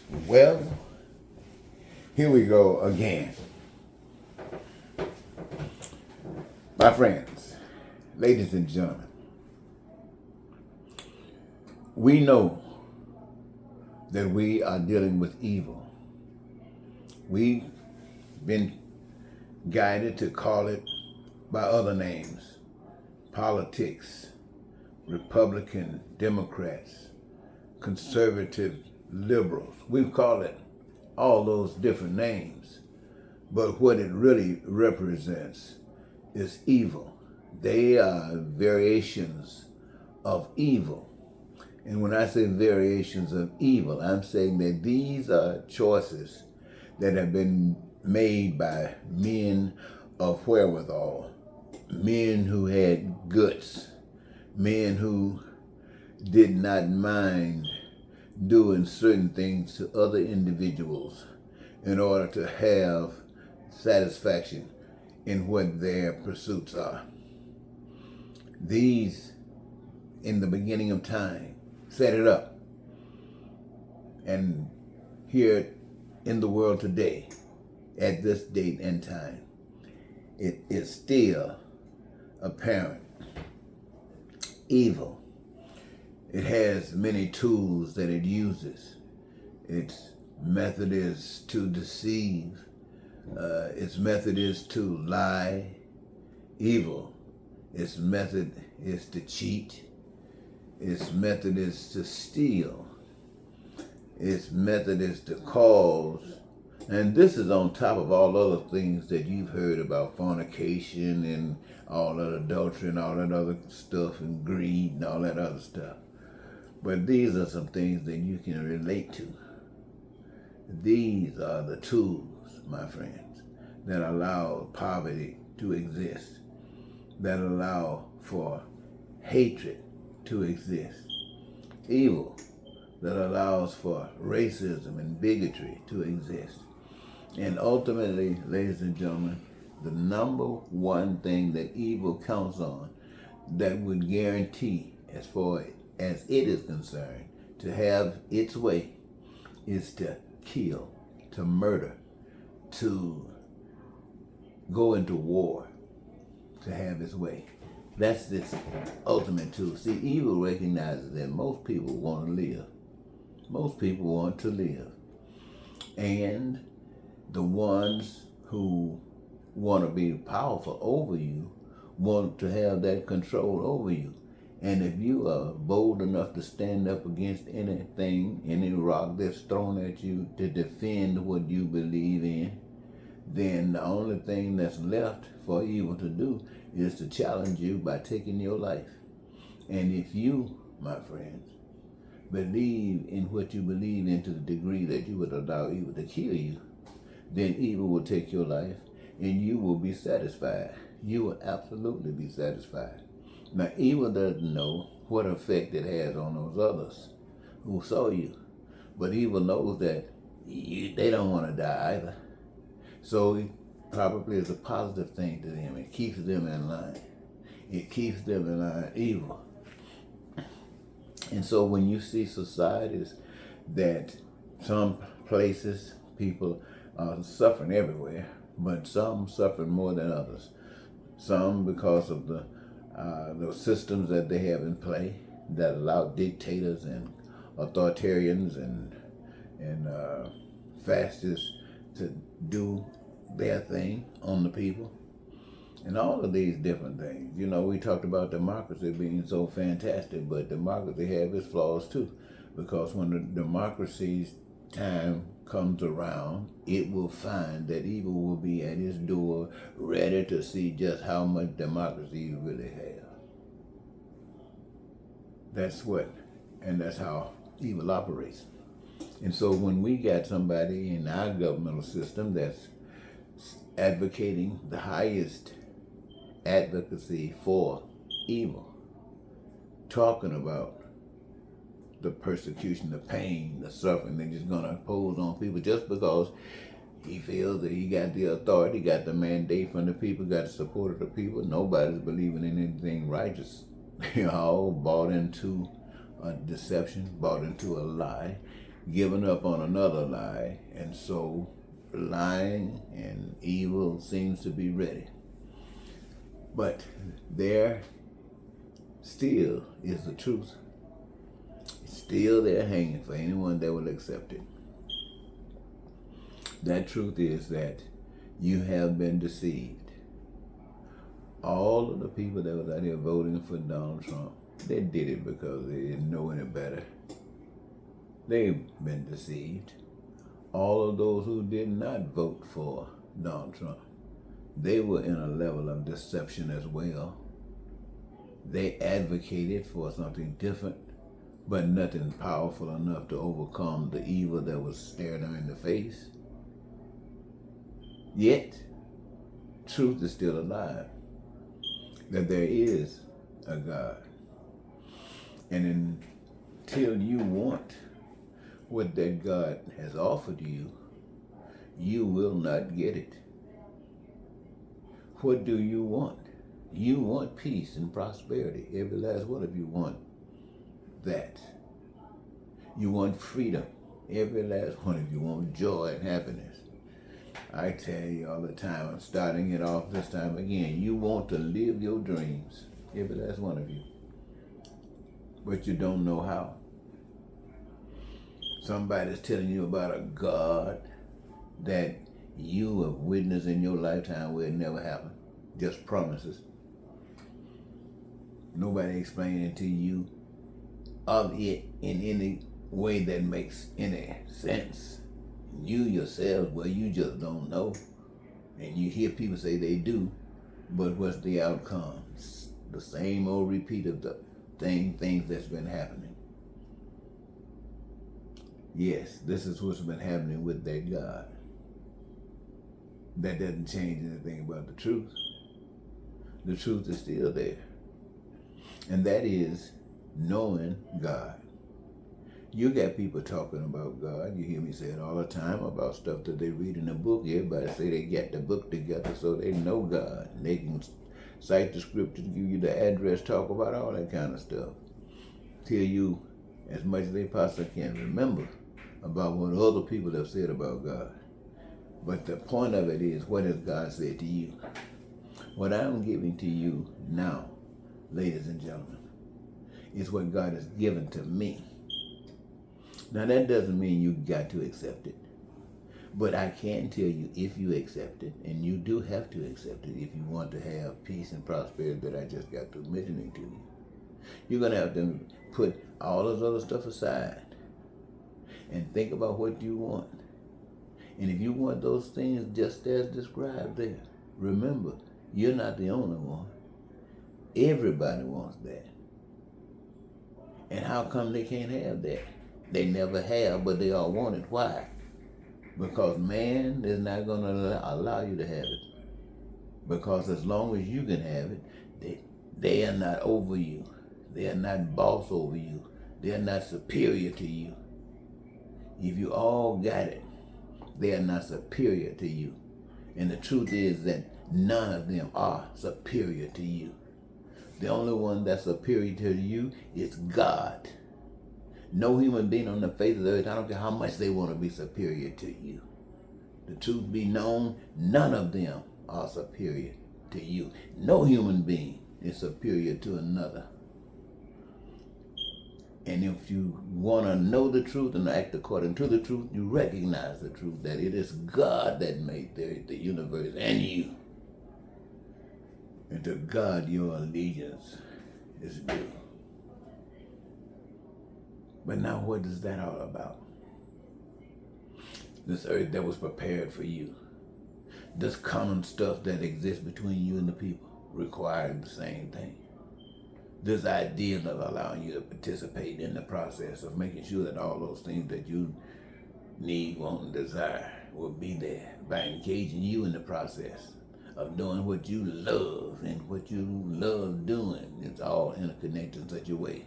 Well, here we go again. My friends, ladies and gentlemen, we know that we are dealing with evil. We've been guided to call it by other names: politics, Republican, Democrats, conservative, liberals. We've called it all those different names. But what it really represents is evil. They are variations of evil. And when I say variations of evil, I'm saying that these are choices that have been made by men of wherewithal, men who had guts, men who did not mind doing certain things to other individuals in order to have satisfaction in what their pursuits are. These, in the beginning of time, set it up. And here in the world today, at this date and time, it is still apparent. Evil. It has many tools that it uses. Its method is to deceive. Its method is to lie. Evil. Its method is to cheat. Its method is to steal. Its method is to cause. And this is on top of all other things that you've heard about: fornication and all that adultery and all that other stuff, and greed and all that other stuff. But these are some things that you can relate to. These are the tools, my friends, that allow poverty to exist, that allow for hatred to exist. Evil, that allows for racism and bigotry to exist. And ultimately, ladies and gentlemen, the number one thing that evil counts on that would guarantee, as far as it is concerned, to have its way is to kill, to murder, to go into war, to have its way. That's its ultimate tool. See, evil recognizes that most people want to live. Most people want to live. And the ones who want to be powerful over you want to have that control over you. And if you are bold enough to stand up against anything, any rock that's thrown at you to defend what you believe in, then the only thing that's left for evil to do is to challenge you by taking your life. And if you, my friends, believe in what you believe in to the degree that you would allow evil to kill you, then evil will take your life and you will be satisfied. You will absolutely be satisfied. Now, evil doesn't know what effect it has on those others who saw you. But evil knows that they don't want to die either. So it probably is a positive thing to them. It keeps them in line. It keeps them in line, evil. And so when you see societies that some places people are suffering everywhere, but some suffering more than others. Some because of the systems that they have in play that allow dictators and authoritarians and fascists to do their thing on the people. And all of these different things. You know, we talked about democracy being so fantastic, but democracy has its flaws too. Because when the democracy's time comes around, it will find that evil will be at its door, ready to see just how much democracy you really have. That's how evil operates. And so when we got somebody in our governmental system that's advocating the highest advocacy for evil, talking about the persecution, the pain, the suffering they're just going to impose on people just because he feels that he got the authority, got the mandate from the people, got the support of the people. Nobody's believing in anything righteous. They're all bought into a deception, bought into a lie, given up on another lie, and so lying and evil seems to be ready. But there still is the truth. It's still there hanging for anyone that will accept it. That truth is that you have been deceived. All of the people that was out here voting for Donald Trump, they did it because they didn't know any better. They've been deceived. All of those who did not vote for Donald Trump, they were in a level of deception as well. They advocated for something different, but nothing powerful enough to overcome the evil that was staring them in the face. Yet, truth is still alive, that there is a God. And until you want what that God has offered you, you will not get it. What do you want? You want peace and prosperity. Every last one of you want that. You want freedom. Every last one of you want joy and happiness. I tell you all the time, I'm starting it off this time again. You want to live your dreams. Every last one of you. But you don't know how. Somebody's telling you about a God that you have witnessed in your lifetime where it never happened. Just promises. Nobody explaining to you of it in any way that makes any sense. You yourself, well, you just don't know. And you hear people say they do, but what's the outcome? It's the same old repeat of the things that's been happening. Yes, this is what's been happening with that God. That doesn't change anything about the truth. The truth is still there. And that is knowing God. You got people talking about God. You hear me say it all the time about stuff that they read in the book. Everybody say they got the book together so they know God. And they can cite the scriptures, give you the address, talk about all that kind of stuff. Tell you as much as they possibly can remember about what other people have said about God. But the point of it is, what has God said to you? What I'm giving to you now, ladies and gentlemen, is what God has given to me. Now that doesn't mean you got to accept it. But I can tell you, if you accept it, and you do have to accept it if you want to have peace and prosperity that I just got through mentioning to you, you're going to have to put all this other stuff aside and think about what you want. And if you want those things just as described there, remember, you're not the only one. Everybody wants that. And how come they can't have that? They never have, but they all want it. Why? Because man is not going to allow you to have it. Because as long as you can have it, they are not over you. They are not boss over you. They are not superior to you. If you all got it, they are not superior to you. And the truth is that none of them are superior to you. The only one that's superior to you is God. No human being on the face of the earth, I don't care how much they want to be superior to you. The truth be known, none of them are superior to you. No human being is superior to another. And if you want to know the truth and act according to the truth, you recognize the truth that it is God that made the universe and you. And to God your allegiance is due. But now what is that all about? This earth that was prepared for you. This common stuff that exists between you and the people required the same thing. This idea of allowing you to participate in the process of making sure that all those things that you need, want, and desire will be there by engaging you in the process of doing what you love and what you love doing. It's all interconnected in such a way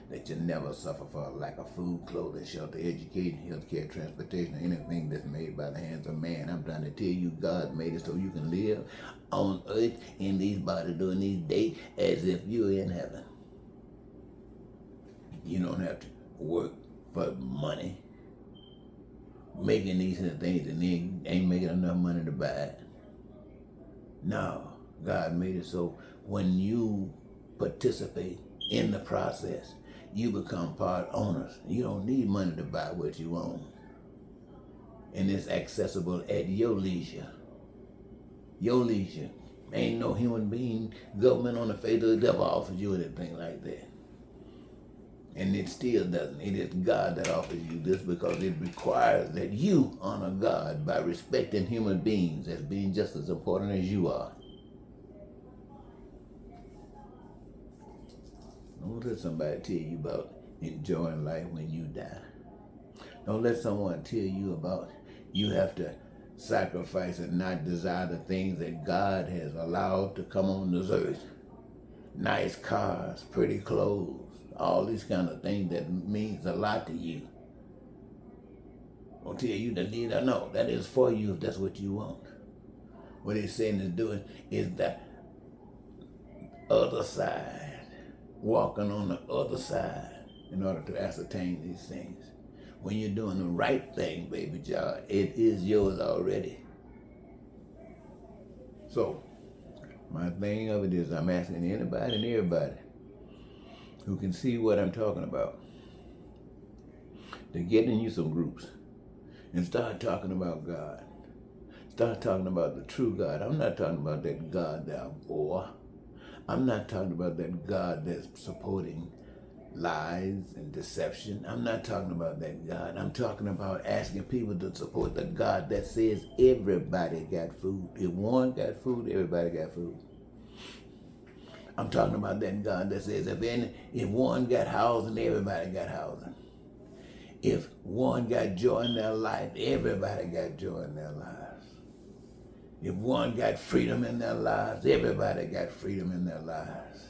that you never suffer for a lack of food, clothing, shelter, education, healthcare, transportation, or anything that's made by the hands of man. I'm trying to tell you, God made it so you can live on earth in these bodies during these days as if you're in heaven. You don't have to work for money. making these things and then ain't making enough money to buy it. No, God made it so when you participate in the process, you become part owners. You don't need money to buy what you own. And it's accessible at your leisure. Your leisure. Ain't no human being, government on the face of the devil offers you anything like that. And it still doesn't. It is God that offers you this because it requires that you honor God by respecting human beings as being just as important as you are. Don't let somebody tell you about enjoying life when you die. Don't let someone tell you about you have to sacrifice and not desire the things that God has allowed to come on this earth. Nice cars, pretty clothes, all these kind of things that means a lot to you. Don't tell you to need or no. That is for you if that's what you want. What he's saying is doing is the other side, walking on the other side in order to ascertain these things. When you're doing the right thing, baby child, it is yours already. So, my thing of it is I'm asking anybody and everybody who can see what I'm talking about to get in you some groups and start talking about God. Start talking about the true God. I'm not talking about that God that I bore. I'm not talking about that God that's supporting lies and deception. I'm not talking about that God. I'm talking about asking people to support the God that says everybody got food. If one got food, everybody got food. I'm talking about that God that says if one got housing, everybody got housing. If one got joy in their life, everybody got joy in their lives. If one got freedom in their lives, everybody got freedom in their lives.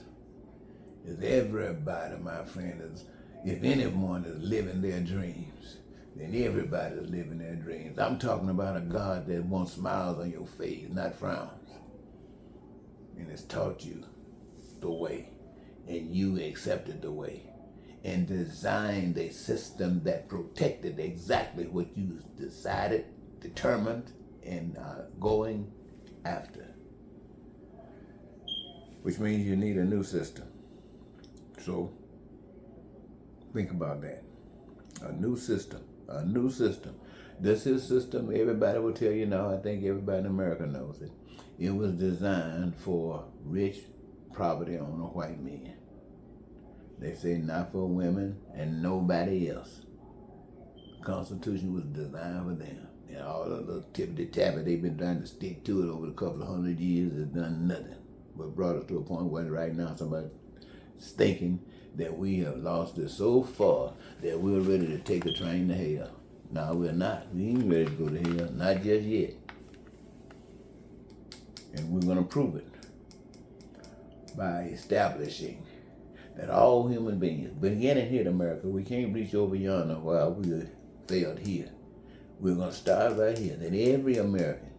If everybody, my friend, if anyone is living their dreams, then everybody is living their dreams. I'm talking about a God that wants smiles on your face, not frowns. And has taught you the way, and you accepted the way, and designed a system that protected exactly what you decided, determined, and going after. Which means you need a new system. So, think about that. A new system. A new system. This is a system everybody will tell you now. I think everybody in America knows it. It was designed for rich property owner white men. They say not for women and nobody else. The Constitution was designed for them. And all the little tippity-tappy they've been trying to stick to it over a couple of 100 years has done nothing. But brought us to a point where right now somebody's thinking that we have lost it so far that we're ready to take a train to hell. No, we're not. We ain't ready to go to hell. Not just yet. And we're going to prove it by establishing that all human beings, beginning here in America, we can't reach over yonder while we failed here. We're going to start right here, that every American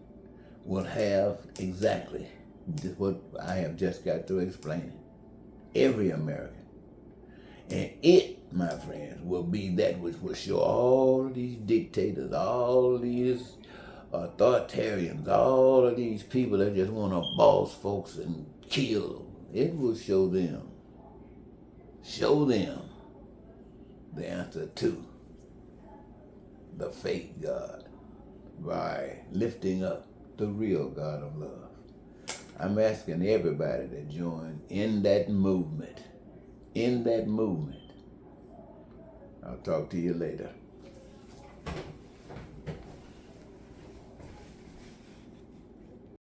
will have exactly what I have just got through explaining. Every American. And it, my friends, will be that which will show all these dictators, all these authoritarians, all of these people that just want to boss folks and kill them. It will show them the answer to the fake God by lifting up the real God of love. I'm asking everybody to join in that movement. I'll talk to you later.